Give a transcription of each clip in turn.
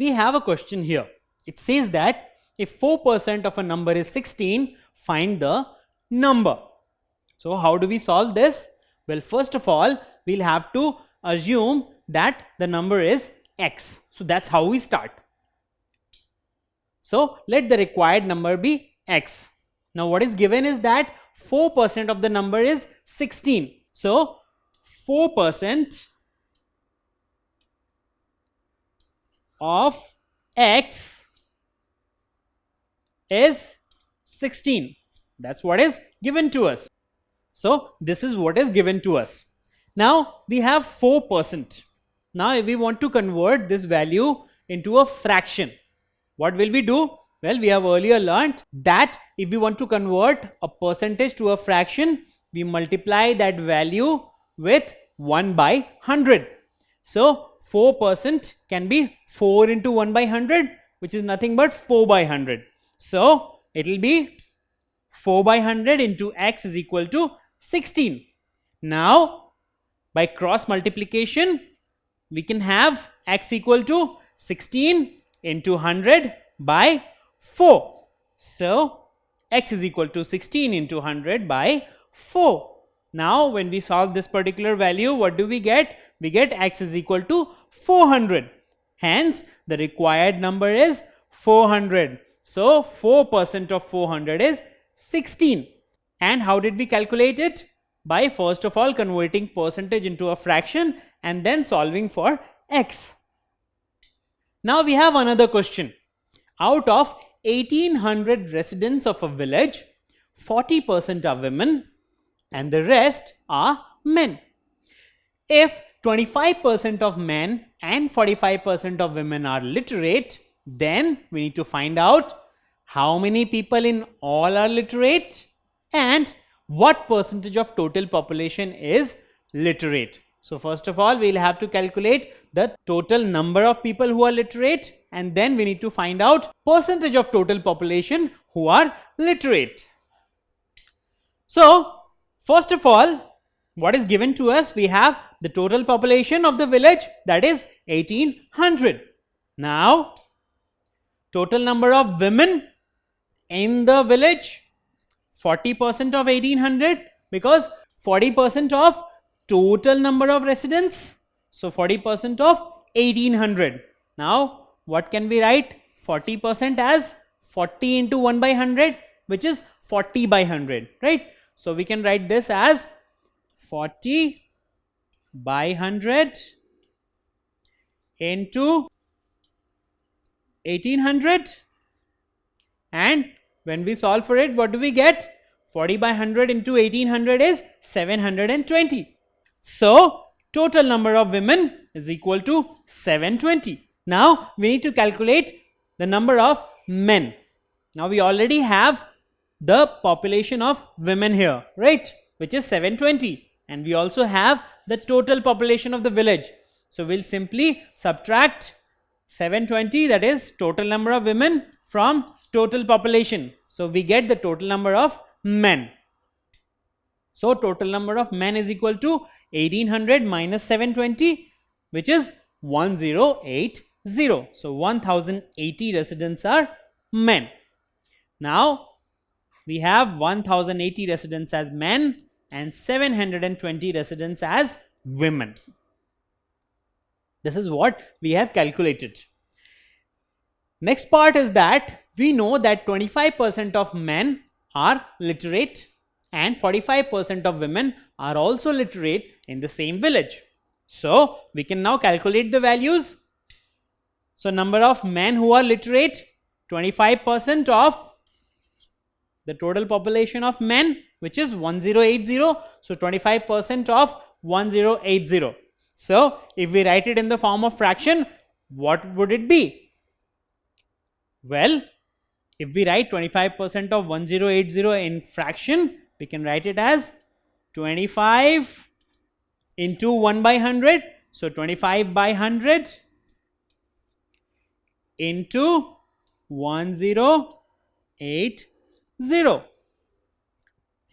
we have a question here. It says that if 4% of a number is 16, find the number. So how do we solve this? Well, first of all, we'll have to assume that the number is x. So that's how we start. So let the required number be x. Now what is given is that 4% of the number is 16. So 4% of x is 16. That's what is given to us. So this is what is given to us. Now we have 4%. Now if we want to convert this value into a fraction, what will we do? Well, we have earlier learnt that if we want to convert a percentage to a fraction, we multiply that value with 1 by 100. So 4% can be 4 into 1 by 100, which is nothing but 4 by 100. So it will be 4 by 100 into x is equal to 16. Now by cross multiplication, we can have x equal to 16 into 100 by 4. So x is equal to 16 into 100 by 4. Now when we solve this particular value, what do we get? We get x is equal to 400. Hence the required number is 400. So 4% of 400 is 16. And how did we calculate it? By first of all converting percentage into a fraction and then solving for x. Now we have another question. Out of 1800 residents of a village, 40% are women and the rest are men. If 25% of men and 45% of women are literate, then we need to find out how many people in all are literate and what percentage of total population is literate. So first of all, we'll have to calculate the total number of people who are literate, and then we need to find out percentage of total population who are literate. So first of all, what is given to us? We have the total population of the village, that is 1800. Now total number of women in the village, 40% of 1800, because 40% of total number of residents, so 40% of 1800. Now what can we write? 40% as 40 into 1 by 100, which is 40 by 100, right? So we can write this as 40 by 100 into 1800, and when we solve for it, what do we get? 40 by 100 into 1800 is 720. So total number of women is equal to 720. Now we need to calculate the number of men. Now we already have the population of women here, right, which is 720, and we also have the total population of the village. So we'll simply subtract 720, that is total number of women, from total population. So we get the total number of men. So total number of men is equal to 1800 minus 720, which is 1080. So 1080 residents are men. Now we have 1080 residents as men and 720 residents as women. This is what we have calculated. Next part is that we know that 25% of men are literate and 45% of women are also literate in the same village. So we can now calculate the values. So number of men who are literate, 25% of the total population of men, which is 1080. So 25% of 1080. So if we write it in the form of fraction, what would it be? Well, if we write 25% of 1080 in fraction, we can write it as 25 into 1 by 100. So 25 by 100 into 1080,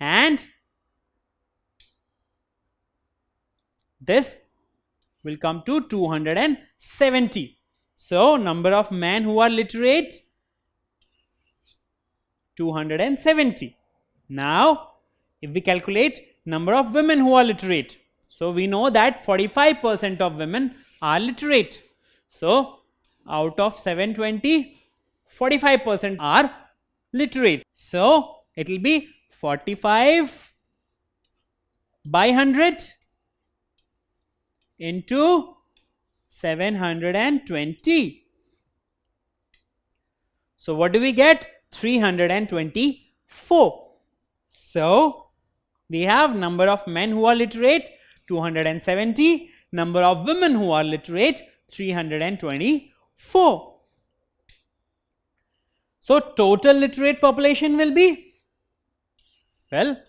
and this will come to 270. So number of men who are literate, 270. Now if we calculate number of women who are literate, so we know that 45% of women are literate. So out of 720, 45% are literate. So it will be 45 by 100 into 720. So what do we get? 324. So we have number of men who are literate 270, number of women who are literate 324. So total literate population will be, well,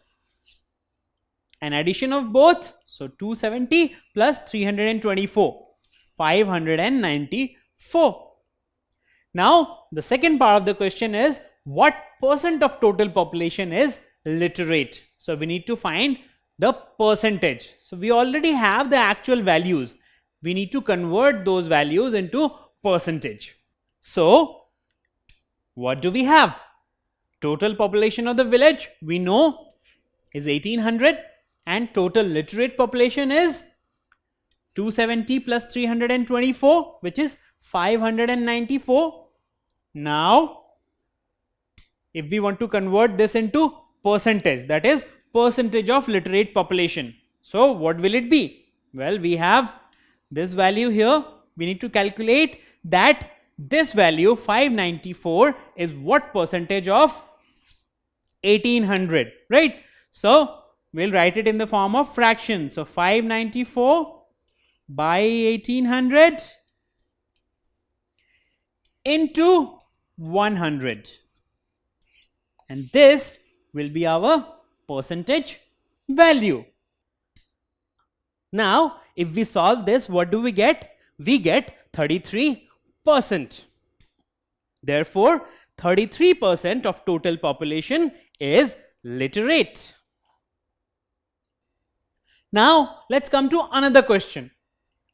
an addition of both. So 270 plus 324, 594. Now the second part of the question is, what percent of total population is literate? So we need to find the percentage. So we already have the actual values. We need to convert those values into percentage. So what do we have? Total population of the village we know is 1800, and total literate population is 270 plus 324, which is 594. Now if we want to convert this into percentage, that is percentage of literate population, so what will it be? Well, we have this value here. We need to calculate that this value 594 is what percentage of 1800, right? So we'll write it in the form of fraction. So 594 by 1800 into 100, and this will be our percentage value. Now if we solve this, what do we get? We get 33%. Therefore 33% of total population is literate. Now let's come to another question.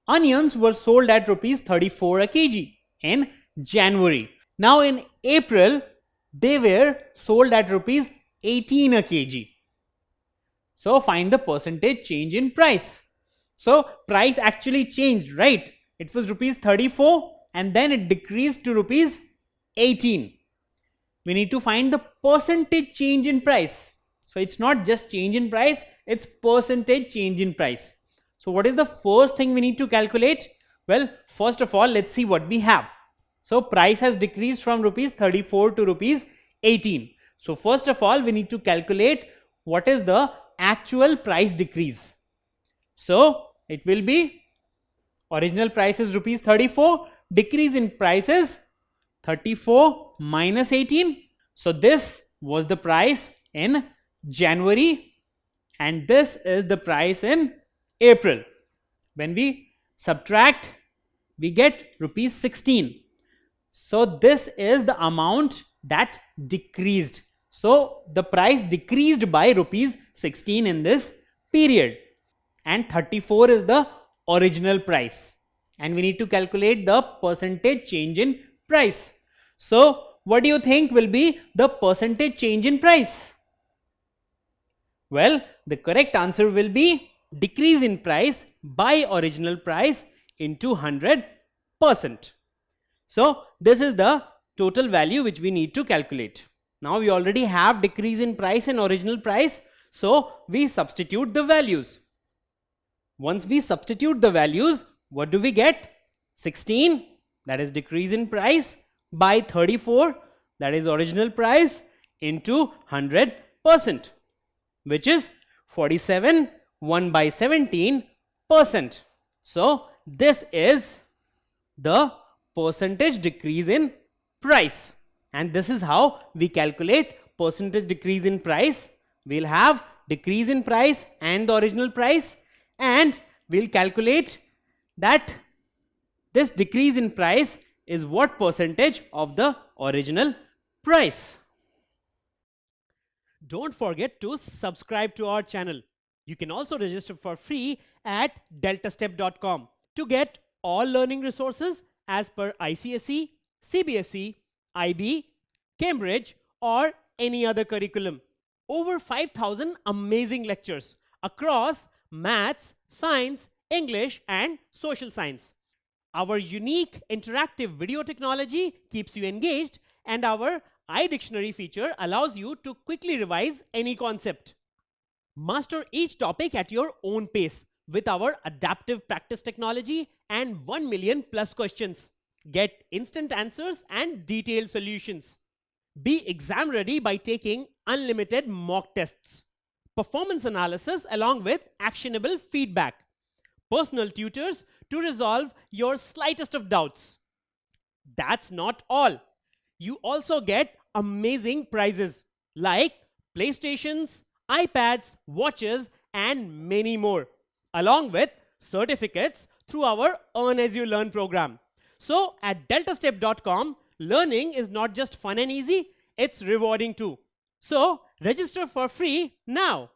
Onions were sold at rupees 34 a kg in January. Now in April they were sold at rupees 18 a kg. So find the percentage change in price. So price actually changed, right? It was rupees 34 and then it decreased to rupees 18. We need to find the percentage change in price. So it's not just change in price, it's percentage change in price. So what is the first thing we need to calculate? Well, first of all, let's see what we have. So price has decreased from rupees 34 to rupees 18. So first of all, we need to calculate what is the actual price decrease. So it will be, original price is rupees 34, decrease in price is 34 minus 18. So this was the price in January and this is the price in April. When we subtract, we get rupees 16. So this is the amount that decreased. So the price decreased by rupees 16 in this period, and 34 is the original price, and we need to calculate the percentage change in price. So what do you think will be the percentage change in price? Well, the correct answer will be decrease in price by original price into 100%. So this is the total value which we need to calculate. Now we already have decrease in price and original price, so we substitute the values. Once we substitute the values, what do we get? 16, that is decrease in price, by 34, that is original price, into 100%, which is 47, 1 by 17%. So this is the percentage decrease in price, and this is how we calculate percentage decrease in price. We'll have decrease in price and the original price, and we'll calculate that this decrease in price is what percentage of the original price. Don't forget to subscribe to our channel. You can also register for free at deltastep.com to get all learning resources as per ICSE, CBSE, IB, Cambridge, or any other curriculum. Over 5,000 amazing lectures across maths, science, English, and social science. Our unique interactive video technology keeps you engaged, and our iDictionary feature allows you to quickly revise any concept. Master each topic at your own pace with our adaptive practice technology and 1 million plus questions. Get instant answers and detailed solutions. Be exam ready by taking unlimited mock tests, performance analysis along with actionable feedback, personal tutors to resolve your slightest of doubts. That's not all. You also get amazing prizes like PlayStations, iPads, watches, and many more, along with certificates through our Earn As You Learn program. So at deltastep.com, learning is not just fun and easy, it's rewarding too. So register for free now.